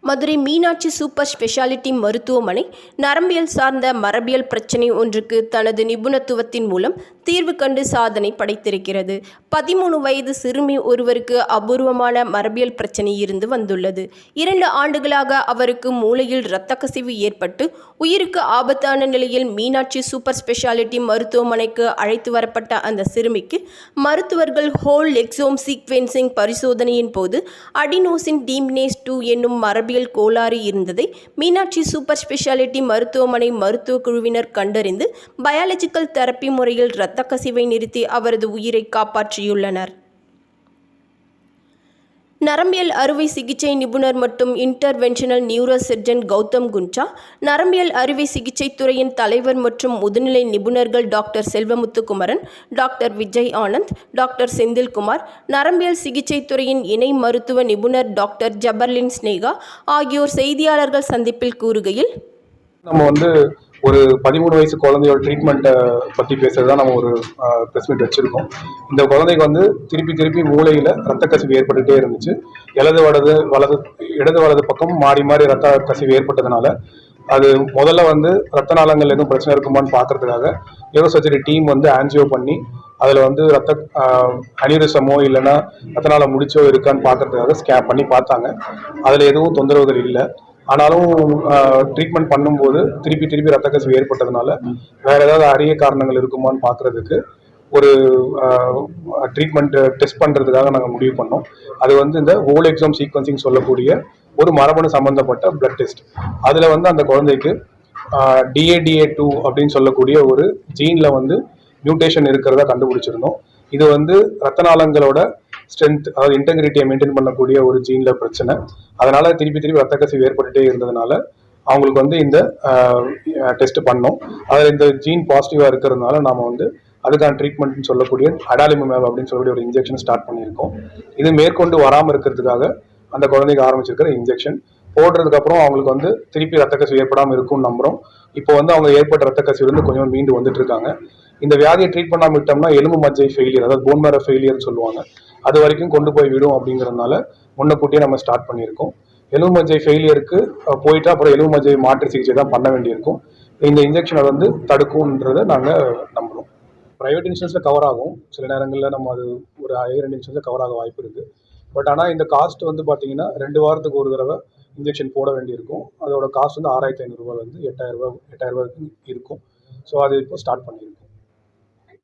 Madurai Meenakshi super speciality மருத்துவமனை நரம்பியல் சார்ந்த மரபியல் பிரச்சினை ஒன்றுக்கு தனது நிபுணத்துவத்தின் மூலம் தீர்வு கண்டு சாதனை படைத்திருக்கிறது. 13 வயது சிறுமி ஒருவருக்கு அபூர்வமான மரபியல் பிரச்சினை இருந்து வந்துள்ளது. 2 ஆண்டுகளாக அவருக்கு மூளையில் இரத்த கசிவு ஏற்பட்டு உயிருக்கு ஆபத்தான நிலையில் மீனாட்சி சூப்பர் ஸ்பெஷாலிட்டி மருத்துவமனைக்கு அழைத்து வரப்பட்ட அந்த சிறுமிக்கு மருத்துவர்கள் ஹோல் எக்ஸோம் சீக்வென்சிங் பரிசோதனையின் போது அடினோசின் டீமினேஸ் 2 என்னும் மரபியல் கோளாறு இருந்ததை மீனாட்சி சூப்பர் ஸ்பெஷாலிட்டி மருத்துவமனை மருத்துவ குழுவினர் கண்டறிந்து பயாலஜிக்கல் தெரப்பி முறையில் இரத்த கசிவை நிறுத்தி அவரது உயிரை காப்பாற்றியுள்ளனர். நரம்பியல் அறுவை சிகிச்சை நிபுணர் மற்றும் இன்டர்வென்ஷனல் நியூரோ சர்ஜன் கௌதம் குன்ச்சா, நரம்பியல் அறுவை சிகிச்சை துறையின் தலைவர் மற்றும் முதுநிலை நிபுணர்கள் doctor Selvamuthukumaran, doctor Vijay Anand, doctor Senthilkumar, நரம்பியல் சிகிச்சை துறையின் இணை மருத்துவ நிபுணர் டாக்டர் ஜபர்லின் ஸ்னேகா ஆகியோர் செய்தியாளர்கள் சந்திப்பில் கூறுகையில், நம்ம ஒரு 13 வயசு குழந்தையோட ட்ரீட்மெண்ட்டை பற்றி பேசுறது தான் நம்ம ஒரு ப்ரெஸ் மீட் வச்சுருக்கோம். இந்த குழந்தைக்கு திருப்பி மூளையில் ரத்த கசிவு ஏற்பட்டுகிட்டே இருந்துச்சு. இடது வலது பக்கம் மாறி ரத்த கசிவு ஏற்பட்டதுனால அது முதல்ல ரத்த நாளங்கள் எதுவும் பிரச்சனை இருக்குமான்னு பார்க்கறதுக்காக நியூரோ சர்ஜரி டீம் ஆன்ஜியோ பண்ணி அதில் ரத்த அனியூரிசமோ இல்லைன்னா ரத்த நாளம் முடிச்சோ இருக்கான்னு பார்க்கறதுக்காக ஸ்கேன் பண்ணி பார்த்தாங்க. அதில் எதுவும் தொந்தரவுகள் இல்லை. ஆனாலும் ட்ரீட்மெண்ட் பண்ணும்போது திருப்பி ரத்த கசிவு ஏற்பட்டதுனால வேற ஏதாவது அரிய காரணங்கள் இருக்குமான்னு பார்க்கறதுக்கு ஒரு ட்ரீட்மெண்ட் டெஸ்ட் பண்ணுறதுக்காக நாங்கள் முடிவு பண்ணோம். அது இந்த ஹோல் எக்ஸோம் சீக்வன்சிங் சொல்லக்கூடிய ஒரு மரபணு சம்மந்தப்பட்ட பிளட் டெஸ்ட். அதில் அந்த குழந்தைக்கு DADA2 அப்படின்னு சொல்லக்கூடிய ஒரு ஜீனில் மியூட்டேஷன் இருக்கிறதா கண்டுபிடிச்சிருந்தோம். இது ரத்த நாளங்களோட ஸ்ட்ரென்த், அதாவது இன்டெகிரிட்டியை மெயின்டைன் பண்ணக்கூடிய ஒரு ஜீன்ல பிரச்சனை. அதனால திருப்பி ரத்த கசிவு ஏற்பட்டுட்டே இருந்ததுனால அவங்களுக்கு இந்த டெஸ்ட் பண்ணோம். அதில் இந்த ஜீன் பாசிட்டிவாக இருக்கிறதுனால நாம் அதுக்கான ட்ரீட்மெண்ட்னு சொல்லக்கூடிய அடாலிமுமேப் அப்படின்னு சொல்லக்கூடிய ஒரு இன்ஜெக்ஷன் ஸ்டார்ட் பண்ணியிருக்கோம். இது மேற்கொண்டு வராமல் இருக்கிறதுக்காக அந்த குழந்தைக்கு ஆரம்பிச்சிருக்கிற இன்ஜெக்ஷன் போடுறதுக்கு அப்புறம் அவங்களுக்கு திருப்பி ரத்த கசிவு ஏற்படாமல் இருக்கும்னு நம்புறோம். இப்போ அவங்க ஏற்பட்ட ரத்த கசிவு கொஞ்சம் மீண்டு வந்துட்டு இருக்காங்க. இந்த வியாதியை ட்ரீட் பண்ணாமல் விட்டோம்னா எலும்பு மஜ்ஜை ஃபெயிலியர், அதாவது போன் மேரோ ஃபெயிலியர்னு சொல்லுவாங்க, அது வரைக்கும் கொண்டு போய் விடும். அப்படிங்கிறதுனால முன்னக்கூட்டியே நம்ம ஸ்டார்ட் பண்ணியிருக்கோம். எலும்பு மஜ்ஜை ஃபெயிலியருக்கு போயிட்டா அப்புறம் எலும்பு மஜ்ஜை மாற்று சிகிச்சை தான் பண்ண வேண்டியிருக்கும். இந்த இன்ஜெக்ஷனை தடுக்கும்ன்றதை நாங்கள் நம்புகிறோம். ப்ரைவேட் இன்சூரன்ஸில் கவர் ஆகும். சில நேரங்களில் நம்ம அது ஒரு ஹையர் இன்சூரன்ஸில் கவர் ஆக வாய்ப்பு இருக்குது. பட் ஆனால் இந்த காஸ்ட் பார்த்தீங்கன்னா 2 வாரத்துக்கு ஒரு தடவை இன்ஜெக்ஷன் போட வேண்டியிருக்கும். அதோட காஸ்ட் 6500 ரூபாய் 8000 ரூபாய் இருக்கும். ஸோ அது இப்போ ஸ்டார்ட் பண்ணியிருக்கோம்.